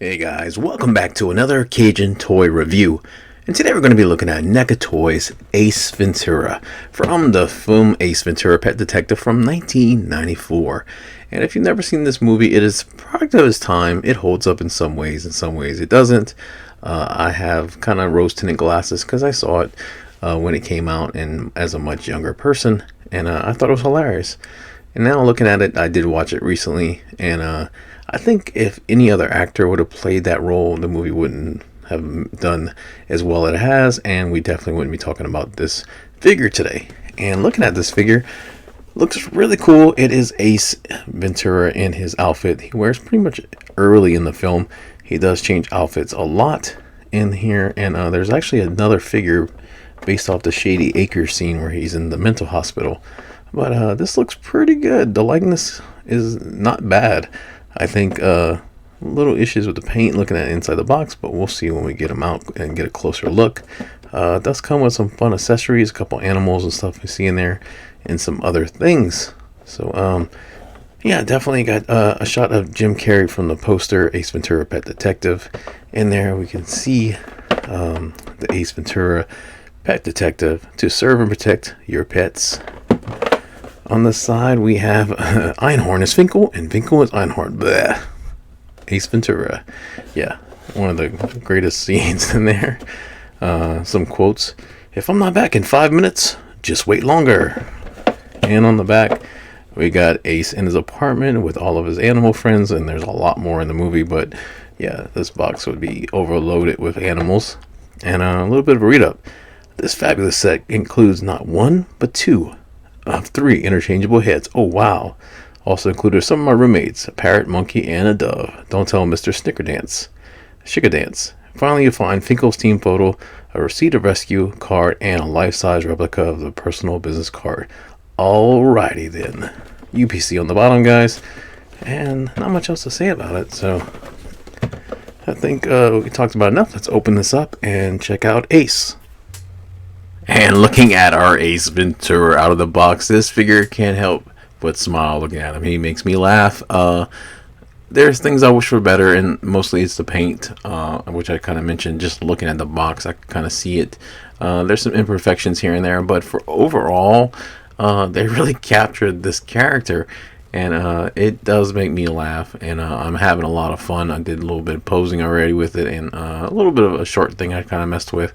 Hey guys, welcome back to another Cajun toy review. And today we're going to be looking at NECA Toys Ace Ventura from the film Ace Ventura: Pet Detective from 1994. And if you've never seen this movie, it is a product of its time. It holds up in some ways it doesn't. I have kind of rose tinted glasses because I saw it when it came out and as a much younger person, and I thought it was hilarious. And now looking at it, I did watch it recently, and I think if any other actor would have played that role, the movie wouldn't have done as well as it has, and we definitely wouldn't be talking about this figure today. And looking at this figure, looks really cool. It is Ace Ventura in his outfit. He wears pretty much early in the film. He does change outfits a lot in here, and there's actually another figure based off the Shady Acres scene where he's in the mental hospital. But this looks pretty good. The likeness is not bad. I think little issues with the paint looking at inside the box, but we'll see when we get them out and get a closer look. It does come with some fun accessories, a couple animals and stuff we see in there, and some other things. So yeah, definitely got a shot of Jim Carrey from the poster Ace Ventura: Pet Detective. In there we can see the Ace Ventura Pet Detective to serve and protect your pets. On the side, we have Einhorn is Finkel, and Finkel is Einhorn. Bleh. Ace Ventura. Yeah, one of the greatest scenes in there. Some quotes. If I'm not back in 5 minutes, just wait longer. And on the back, we got Ace in his apartment with all of his animal friends, and there's a lot more in the movie, but yeah, this box would be overloaded with animals. And a little bit of a read-up. This fabulous set includes not one, but two of 3 interchangeable heads. Oh wow. Also included some of my roommates, a parrot, monkey, and a dove. Don't tell Mr. Snickerdance. Finally, you find Finkel's team photo, a receipt of rescue card, and a life-size replica of the personal business card. Alrighty then. UPC on the bottom, guys. And not much else to say about it, so I think we talked about enough. Let's open this up and check out Ace. And looking at our Ace Ventura out of the box, this figure can't help but smile looking at him. He makes me laugh. There's things I wish were better, and mostly it's the paint, which I kind of mentioned. Just looking at the box, I can kind of see it. There's some imperfections here and there, but for overall, they really captured this character, and it does make me laugh, and I'm having a lot of fun. I did a little bit of posing already with it, and a little bit of a short thing I kind of messed with.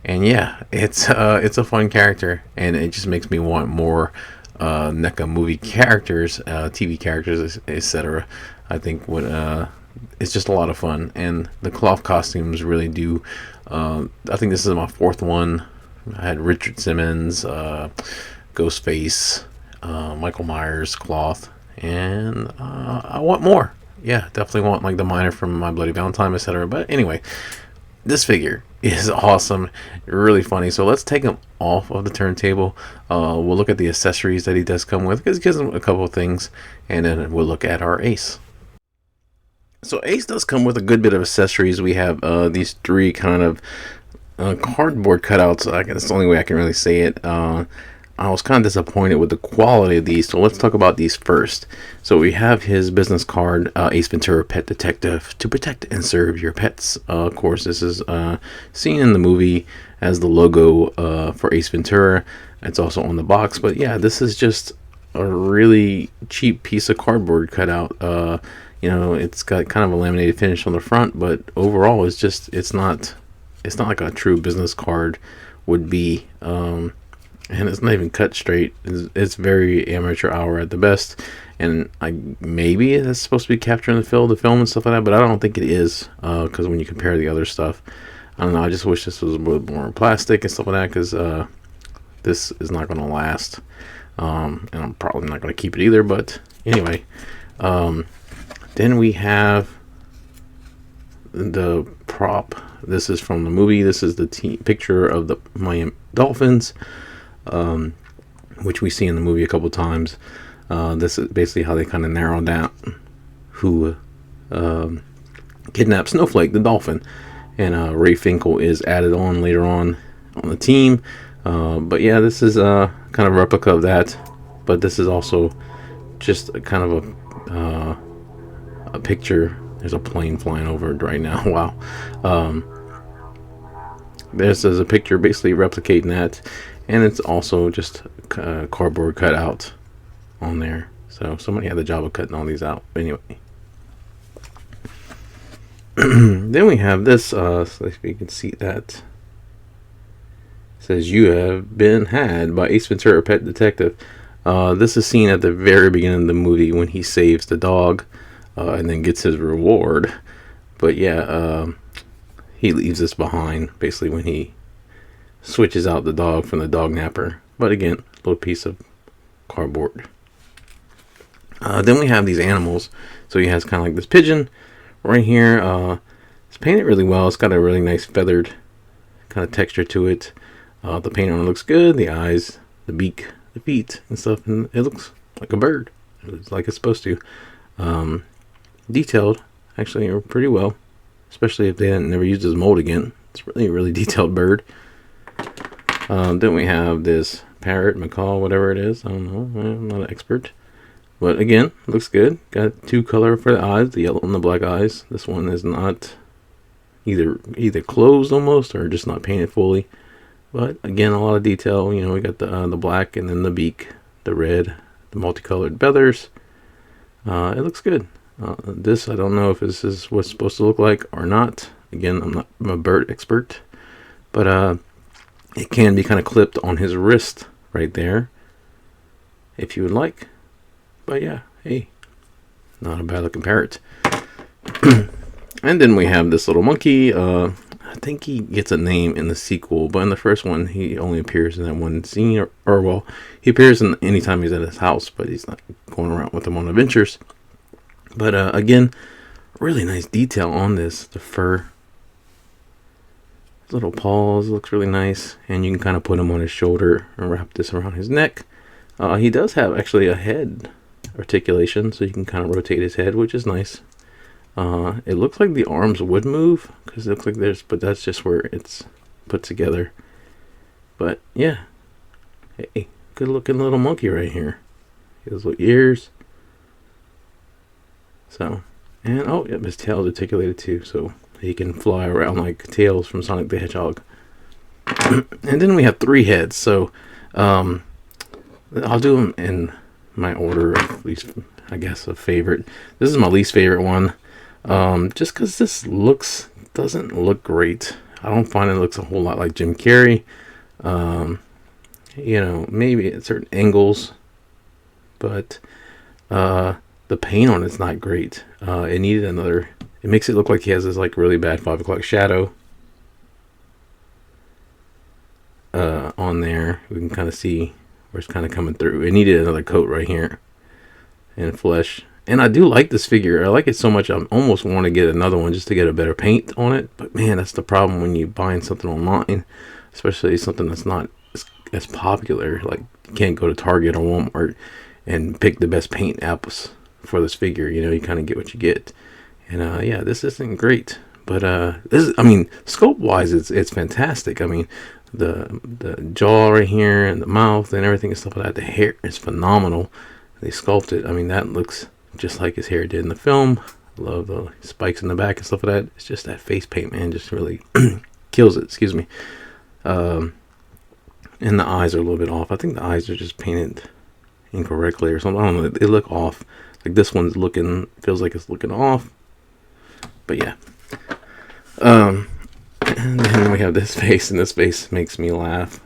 And yeah, it's a fun character, and it just makes me want more NECA movie characters, TV characters, etc. I think it's just a lot of fun, and the cloth costumes really do. I think this is my 4th one. I had Richard Simmons, Ghostface, Michael Myers cloth, and I want more. Yeah, definitely want like the miner from My Bloody Valentine, etc. But anyway, this figure is awesome, really funny. So let's take him off of the turntable. We'll look at the accessories that he does come with, because it gives him a couple of things, and then we'll look at our Ace. So Ace does come with a good bit of accessories. We have these 3 kind of cardboard cutouts. That's the only way I can really say it. I was kind of disappointed with the quality of these, so let's talk about these first. So we have his business card, Ace Ventura: Pet Detective, to protect and serve your pets. Of course, this is seen in the movie as the logo for Ace Ventura. It's also on the box, but yeah, this is just a really cheap piece of cardboard cutout. It's got kind of a laminated finish on the front, but overall, it's not like a true business card would be. And it's not even cut straight. It's very amateur hour at the best, and maybe it's supposed to be capturing the film and stuff like that, but I don't think it is, because when you compare the other stuff, I don't know, I just wish this was a little more plastic and stuff like that, because this is not going to last, and I'm probably not going to keep it either. But anyway, then we have the prop. This is from the movie. This is the picture of the Miami Dolphins, which we see in the movie a couple times. This is basically how they kind of narrow down who kidnapped Snowflake, the dolphin, and Ray Finkel is added on later on the team. But yeah, this is kind of a replica of that, but this is also just a kind of a picture There's a plane flying over it right now. Wow. This is a picture basically replicating that, and it's also just cardboard cutout on there. So somebody had the job of cutting all these out. Anyway, then we have this. So if you can see that, it says "You have been had" by Ace Ventura, Pet Detective. This is seen at the very beginning of the movie when he saves the dog, and then gets his reward. But yeah, he leaves this behind basically when he switches out the dog from the dog napper. But again, a little piece of cardboard. Then we have these animals. So he has kind of like this pigeon right here. It's painted really well. It's got a really nice feathered kind of texture to it. The paint on it looks good. The eyes, the beak, the feet and stuff, and it looks like a bird. It's like it's supposed to. Detailed actually pretty well, especially if they hadn't never used his mold again. It's really a really detailed bird. Then we have this parrot, macaw, whatever it is. I don't know. I'm not an expert. But again, looks good. Got two color for the eyes, the yellow and the black eyes. This one is not either closed almost or just not painted fully. But again, a lot of detail. You know, we got the black and then the beak, the red, the multicolored feathers. It looks good. This, I don't know if this is what's supposed to look like or not. Again, I'm a bird expert. But it can be kind of clipped on his wrist right there, if you would like. But yeah, hey, not a bad looking parrot. And then we have this little monkey. I think he gets a name in the sequel, but in the first one, he only appears in that one scene, or well, he appears in anytime he's at his house, but he's not going around with him on adventures. But again, really nice detail on this. The fur, his little paws looks really nice, and you can kind of put him on his shoulder and wrap this around his neck. He does have actually a head articulation, so you can kind of rotate his head, which is nice. It looks like the arms would move because it looks like but that's just where it's put together. But yeah, hey, good looking little monkey right here. His little ears. So, and oh, yep, his tail is articulated too, so he can fly around like Tails from Sonic the Hedgehog. And then we have 3 heads. So, I'll do them in my order of least, I guess, a favorite. This is my least favorite one. Just because this doesn't look great. I don't find it looks a whole lot like Jim Carrey. You know, maybe at certain angles, but the paint on it's not great. It needed another. It makes it look like he has this like really bad 5 o'clock shadow on there. We can kind of see where it's kind of coming through. It needed another coat right here and flesh. And I do like this figure. I like it so much I almost want to get another one just to get a better paint on it. But man, that's the problem when you buying something online, especially something that's not as popular. Like, you can't go to Target or Walmart and pick the best paint apps for this figure. You know, you kind of get what you get. And yeah, this isn't great. But this is, I mean, sculpt wise, it's fantastic. I mean, the jaw right here and the mouth and everything and stuff like that. The hair is phenomenal. They sculpted. I mean, that looks just like his hair did in the film. I love the spikes in the back and stuff like that. It's just that face paint, man, just really kills it. Excuse me. And the eyes are a little bit off. I think the eyes are just painted incorrectly or something. I don't know. They look off. Like this one's feels like it's looking off. But yeah. And then we have this face, and this face makes me laugh.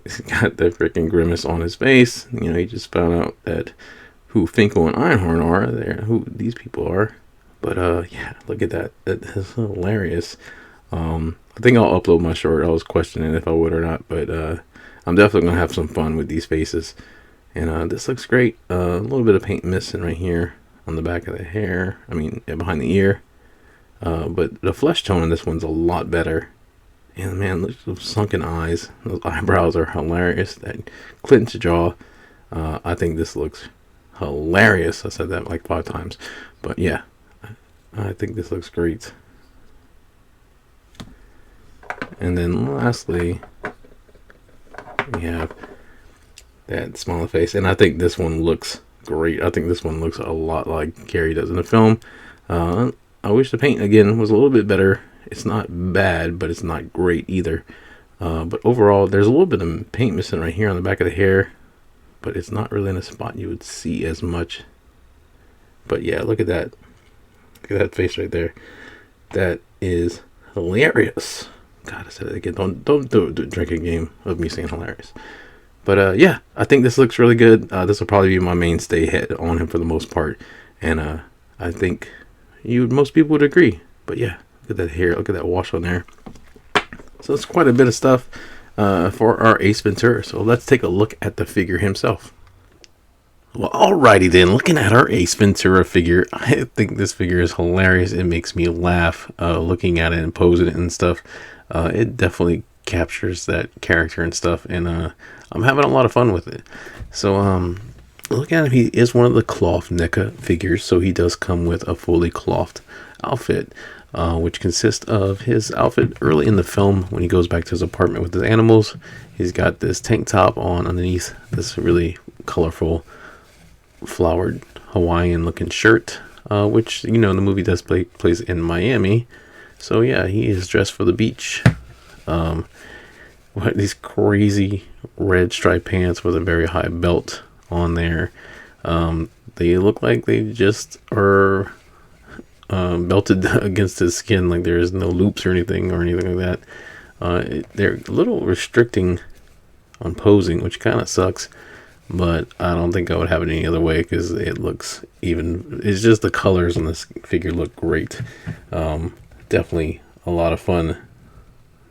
He's got the freaking grimace on his face. You know, he just found out that who Finkel and Einhorn are, who these people are. But yeah, look at that. That is hilarious. I think I'll upload my short. I was questioning if I would or not, but I'm definitely gonna have some fun with these faces. And this looks great. A little bit of paint missing right here on the back of the hair. I mean, behind the ear. But the flesh tone in this one's a lot better. And man, look at those sunken eyes. Those eyebrows are hilarious. That clenched jaw. I think this looks hilarious. I said that like 5 times. But yeah, I think this looks great. And then lastly, we have that smiling face. And I think this one looks great. I think this one looks a lot like Carrey does in the film. I wish the paint again was a little bit better. It's not bad, but it's not great either. But overall, there's a little bit of paint missing right here on the back of the hair, but it's not really in a spot you would see as much. But yeah, look at that. Look at that face right there. That is hilarious. God, I said it again. Don't do a drinking game of me saying hilarious. But yeah, I think this looks really good. This will probably be my mainstay head on him for the most part, and I think most people would agree. But yeah, look at that hair. Look at that wash on there. So it's quite a bit of stuff for our Ace Ventura. So let's take a look at the figure himself. Well, alrighty then. Looking at our Ace Ventura figure, I think this figure is hilarious. It makes me laugh looking at it and posing it and stuff. It definitely captures that character and stuff, and I'm having a lot of fun with it. So look at him. He is one of the cloth NECA figures, so he does come with a fully clothed outfit, which consists of his outfit early in the film when he goes back to his apartment with his animals. He's got this tank top on underneath this really colorful flowered Hawaiian looking shirt, which, you know, the movie does place in Miami. So yeah, he is dressed for the beach. These crazy red striped pants with a very high belt on there. They look like they just are belted against his skin, like there is no loops or anything like that. They're a little restricting on posing, which kind of sucks, but I don't think I would have it any other way, because it looks it's just the colors on this figure look great. Definitely a lot of fun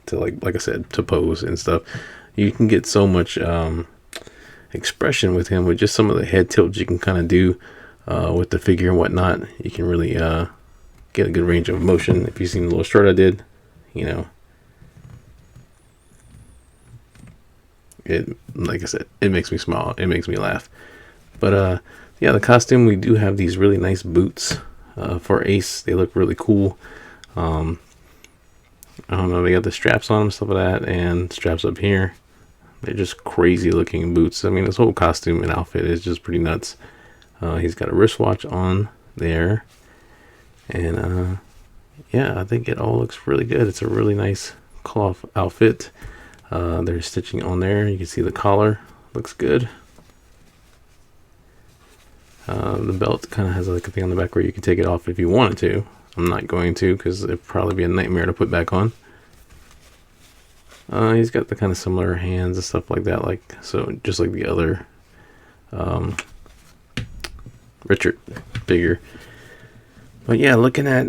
to like I said, to pose and stuff. You can get so much expression with him with just some of the head tilts you can kind of do with the figure and whatnot. You can really get a good range of motion. If you've seen the little short I did, you know, it, like I said, it makes me smile, it makes me laugh. But yeah, the costume, we do have these really nice boots for Ace. They look really cool. I don't know, they got the straps on them, stuff like that, and straps up here. They're just crazy looking boots. I mean, this whole costume and outfit is just pretty nuts. He's got a wristwatch on there, and yeah, I think it all looks really good. It's a really nice cloth outfit. There's stitching on there. You can see the collar looks good. The belt kind of has like a thing on the back where you can take it off if you wanted to. I'm not going to, because it'd probably be a nightmare to put back on. He's got the kind of similar hands and stuff like that, like so, just like the other Richard figure. But yeah, looking at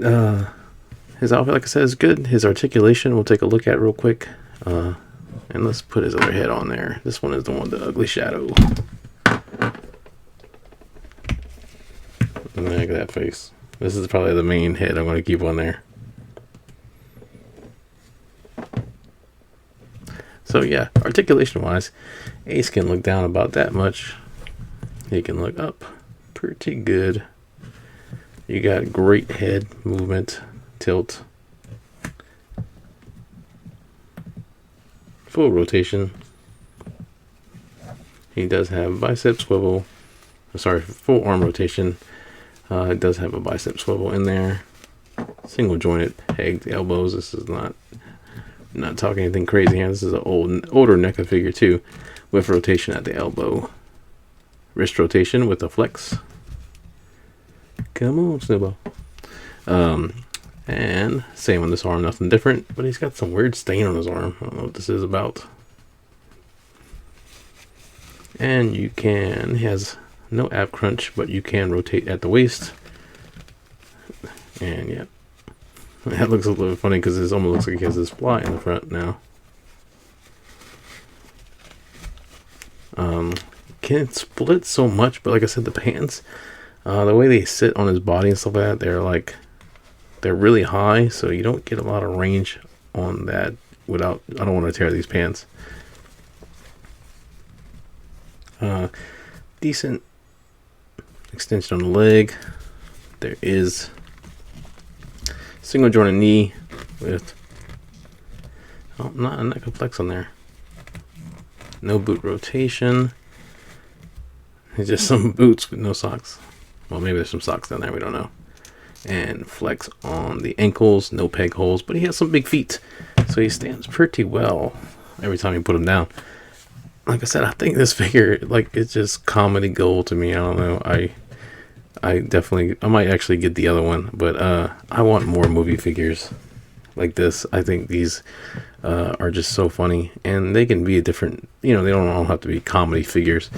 his outfit, like I said, is good. His articulation, we'll take a look at real quick. And let's put his other head on there. This one is the one with the ugly shadow. Look at that face. This is probably the main head I'm going to keep on there. So yeah, articulation wise, Ace can look down about that much. He can look up pretty good. You got great head movement, tilt, full rotation. He does have bicep swivel. Sorry, full arm rotation. It does have a bicep swivel in there. Single jointed pegged elbows. This is not talking anything crazy here. This is an older NECA figure too, with rotation at the elbow. Wrist rotation with a flex. Come on, Snowball. And same on this arm, nothing different, but he's got some weird stain on his arm. I don't know what this is about. And he has no ab crunch, but you can rotate at the waist. And yeah, that looks a little bit funny because it almost looks like he has this fly in the front now. Can't split so much, but like I said, the pants, the way they sit on his body and stuff like that, they're really high, so you don't get a lot of range on that without, I don't want to tear these pants. Decent extension on the leg. There is single jointed knee with not a NECA flex on there. No boot rotation. It's just some boots with no socks. Well, maybe there's some socks down there, we don't know. and flex on the ankles, no peg holes, but he has some big feet, so he stands pretty well every time you put him down. Like I said, I think this figure, like, it's just comedy gold to me. I don't know. I might actually get the other one, but I want more movie figures like this. I think these are just so funny, and they can be a different, they don't all have to be comedy figures,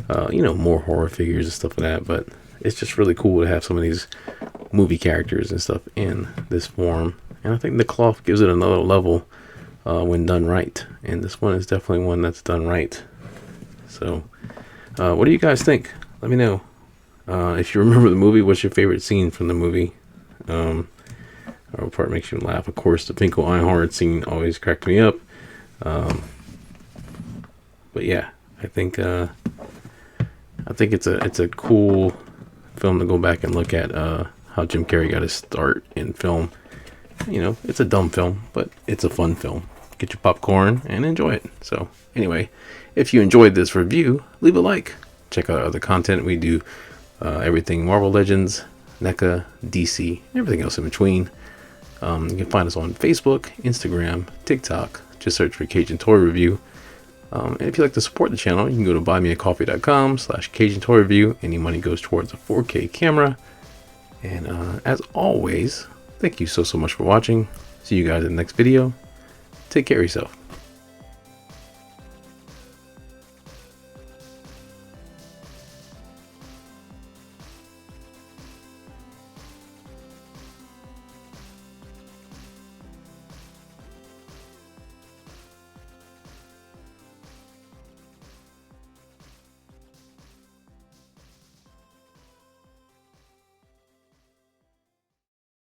more horror figures and stuff like that, but it's just really cool to have some of these movie characters and stuff in this form. And I think the cloth gives it another level when done right, and this one is definitely one that's done right. So what do you guys think? Let me know. If you remember the movie, what's your favorite scene from the movie? What part makes you laugh? Of course, the Finkel Einhorn scene always cracked me up. But yeah, I think it's a cool film to go back and look at how Jim Carrey got his start in film. It's a dumb film, but it's a fun film. Get your popcorn and enjoy it. So anyway, if you enjoyed this review, leave a like. Check out other content we do. Everything Marvel Legends, NECA, DC, everything else in between. You can find us on Facebook, Instagram, TikTok. Just search for Cajun Toy Review. And if you'd like to support the channel, you can go to buymeacoffee.com/Cajun Toy Review. Any money goes towards a 4K camera. And as always, thank you so much for watching. See you guys in the next video. Take care of yourself.